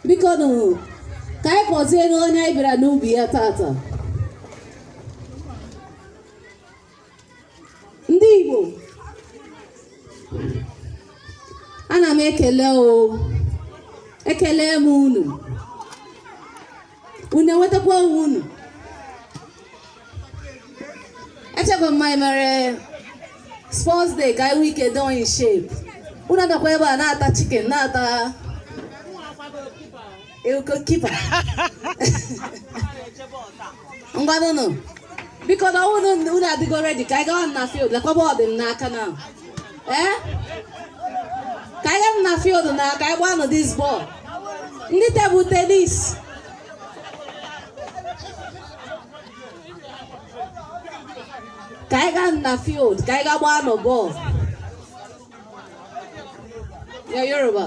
biko nụ ka anyị kpọzie onye anyị bịara n'ubi ya tata. Ndị Igbo, ana m ekele ekele m unu enwetakwa unu. Echekwa m anyị mere sports day ka anyị nwee ike dị in shape. Unu adakwa ebe a na-ata chicken, na-ata kipa. Ngwanụnụ biko na unu adịgo ready ka anyị gawa na field lekwa bọọdụ m n'aka na ka anyị gaa na field na ka anyị gbaa this ball. Ndị tebụl tenis ka anyị gaa na field ka anyị gaa gbaa bọọlụ. Ya Yoruba.